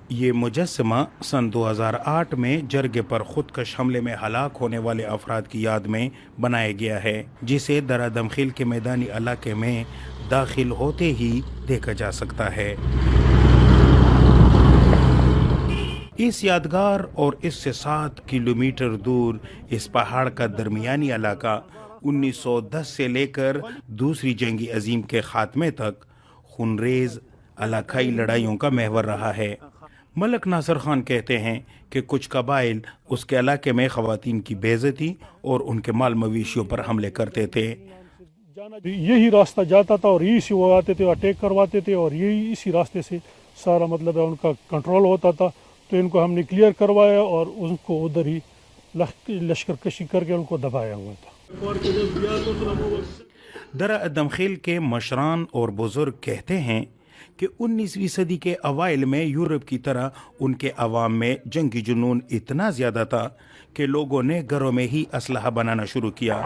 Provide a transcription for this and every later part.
یہ مجسمہ سن 2008 میں جرگے پر خودکش حملے میں ہلاک ہونے والے افراد کی یاد میں بنایا گیا ہے، جسے درہ دمخیل کے میدانی علاقے میں داخل ہوتے ہی دیکھا جا سکتا ہے۔ اس یادگار اور اس سے 7 کلومیٹر دور اس پہاڑ کا درمیانی علاقہ 1910 سے لے کر دوسری جنگ عظیم کے خاتمے تک خونریز علاقائی لڑائیوں کا محور رہا ہے۔ ملک ناصر خان کہتے ہیں کہ کچھ قبائل اس کے علاقے میں خواتین کی بے عزتی اور ان کے مال مویشیوں پر حملے کرتے تھے۔ یہی راستہ جاتا تھا اور یہی سے وہ آتے تھے، اٹیک کرواتے تھے اور یہی اسی راستے سے سارا مطلب ہے ان کا کنٹرول ہوتا تھا۔ تو ان کو ہم نے کلیئر کروایا اور ان کو ادھر ہی لشکر کشی کر کے ان کو دبایا ہوا تھا۔ درہ دمخیل کے مشران اور بزرگ کہتے ہیں کہ 19ویں صدی کے اوائل میں یورپ کی طرح ان کے عوام میں جنگی جنون اتنا زیادہ تھا کہ لوگوں نے گھروں میں ہی اسلحہ بنانا شروع کیا،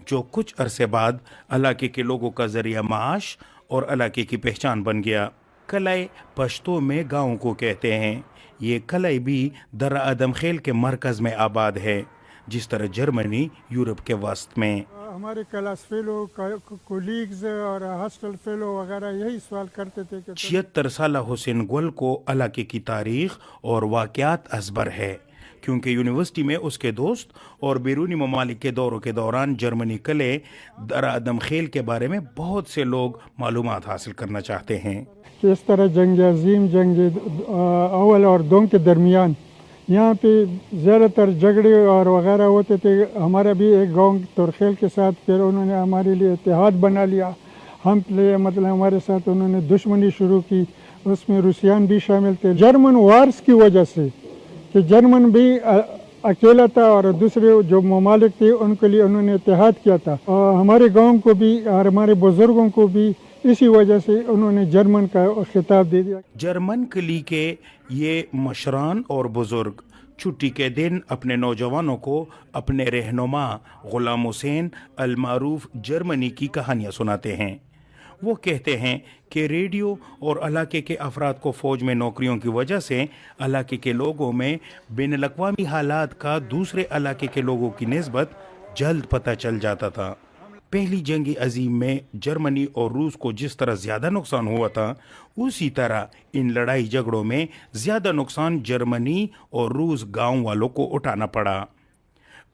جو کچھ عرصے بعد علاقے کے لوگوں کا ذریعہ معاش اور علاقے کی پہچان بن گیا۔ قلعہ پشتو میں گاؤں کو کہتے ہیں۔ یہ قلعہ بھی درہ دمخیل کے مرکز میں آباد ہے، جس طرح جرمنی یورپ کے وسط میں۔ ہمارے کلاس فیلو، کولیگز اور ہاسٹل فیلو وغیرہ یہی سوال کرتے تھے کہ 76 سالہ حسین گل کو علاقے کی تاریخ اور واقعات ازبر ہے، کیونکہ یونیورسٹی میں اس کے دوست اور بیرونی ممالک کے دوروں کے دوران جرمنی قلعے درہ دمخیل کے بارے میں بہت سے لوگ معلومات حاصل کرنا چاہتے ہیں۔ کہ اس طرح جنگ عظیم، جنگ اول اور دوم کے درمیان یہاں پہ زیادہ تر جھگڑے اور وغیرہ ہوتے تھے۔ ہمارا بھی ایک گاؤں ترخیل کے ساتھ پھر انہوں نے ہمارے لیے اتحاد بنا لیا، ہم مطلب ہمارے ساتھ انہوں نے دشمنی شروع کی، اس میں روسیان بھی شامل تھے۔ جرمن وارز کی وجہ سے کہ جرمن بھی اکیلا تھا اور دوسرے جو ممالک تھے ان کے لیے انہوں نے اتحاد کیا تھا، اور ہمارے گاؤں کو بھی اور ہمارے بزرگوں کو بھی اسی وجہ سے انہوں نے جرمن کا خطاب دے دیا۔ جرمن قلعے کے یہ مشران اور بزرگ چھٹی کے دن اپنے نوجوانوں کو اپنے رہنما غلام حسین المعروف جرمنی کی کہانیاں سناتے ہیں۔ وہ کہتے ہیں کہ ریڈیو اور علاقے کے افراد کو فوج میں نوکریوں کی وجہ سے علاقے کے لوگوں میں بین الاقوامی حالات کا دوسرے علاقے کے لوگوں کی نسبت جلد پتہ چل جاتا تھا۔ پہلی جنگ عظیم میں جرمنی اور روس کو جس طرح زیادہ نقصان ہوا تھا، اسی طرح ان لڑائی جھگڑوں میں زیادہ نقصان جرمنی اور روس گاؤں والوں کو اٹھانا پڑا۔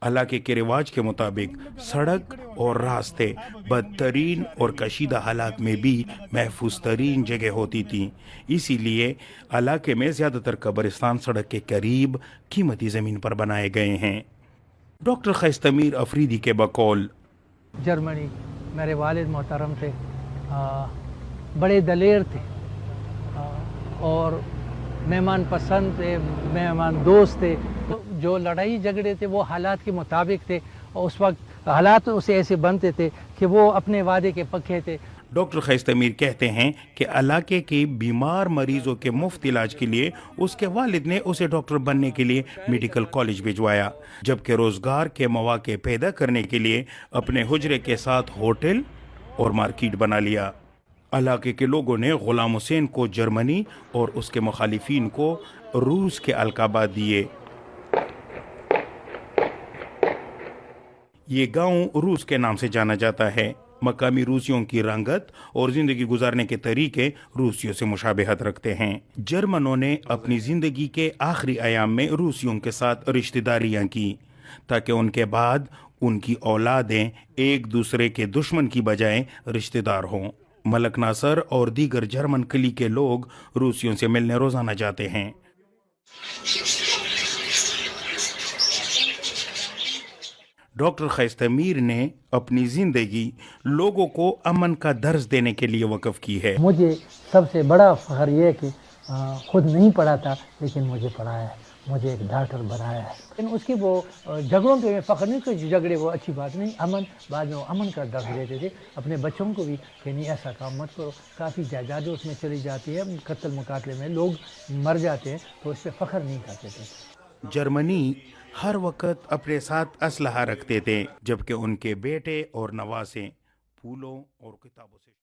علاقے کے رواج کے مطابق سڑک اور راستے بدترین اور کشیدہ حالات میں بھی محفوظ ترین جگہ ہوتی تھی، اسی لیے علاقے میں زیادہ تر قبرستان سڑک کے قریب قیمتی زمین پر بنائے گئے ہیں۔ ڈاکٹر خیستمیر افریدی کے بقول جرمنی میرے والد محترم تھے، بڑے دلیر تھے اور مہمان پسند تھے، مہمان دوست تھے۔ جو لڑائی جھگڑے تھے وہ حالات کے مطابق تھے، اور اس وقت حالات اسے ایسے بنتے تھے کہ وہ اپنے وعدے کے پکے تھے۔ ڈاکٹر خیستمیر کہتے ہیں کہ علاقے کے بیمار مریضوں کے مفت علاج کے لیے اس کے والد نے اسے ڈاکٹر بننے کے لیے میڈیکل کالج بھجوایا، جبکہ روزگار کے مواقع پیدا کرنے کے لیے اپنے حجرے کے ساتھ ہوٹل اور مارکیٹ بنا لیا۔ علاقے کے لوگوں نے غلام حسین کو جرمنی اور اس کے مخالفین کو روس کے القابات دیے۔ یہ گاؤں روس کے نام سے جانا جاتا ہے۔ مقامی روسیوں کی رنگت اور زندگی گزارنے کے طریقے روسیوں سے مشابہت رکھتے ہیں۔ جرمنوں نے اپنی زندگی کے آخری ایام میں روسیوں کے ساتھ رشتہ داریاں کی تاکہ ان کے بعد ان کی اولادیں ایک دوسرے کے دشمن کی بجائے رشتہ دار ہوں۔ ملک ناصر اور دیگر جرمن قلعے کے لوگ روسیوں سے ملنے روزانہ جاتے ہیں۔ ڈاکٹر خیستمیر نے اپنی زندگی لوگوں کو امن کا درس دینے کے لیے وقف کی ہے۔ مجھے سب سے بڑا فخر یہ ہے کہ خود نہیں پڑھا تھا لیکن مجھے پڑھایا ہے، مجھے ایک ڈاکٹر بنایا ہے۔ لیکن اس کی وہ جھگڑوں پہ میں فخر نہیں کہ جھگڑے وہ اچھی بات نہیں، امن بعد میں وہ امن کا درس دیتے تھے اپنے بچوں کو بھی کہ نہیں ایسا کام مت کرو۔ کافی جائیدادیں اس میں چلی جاتی ہے، قتل مقاتلے میں لوگ مر جاتے ہیں، تو اس پہ فخر نہیں کرتے تھے۔ جرمنی ہر وقت اپنے ساتھ اسلحہ رکھتے تھے، جبکہ ان کے بیٹے اور نواسے پھولوں اور کتابوں سے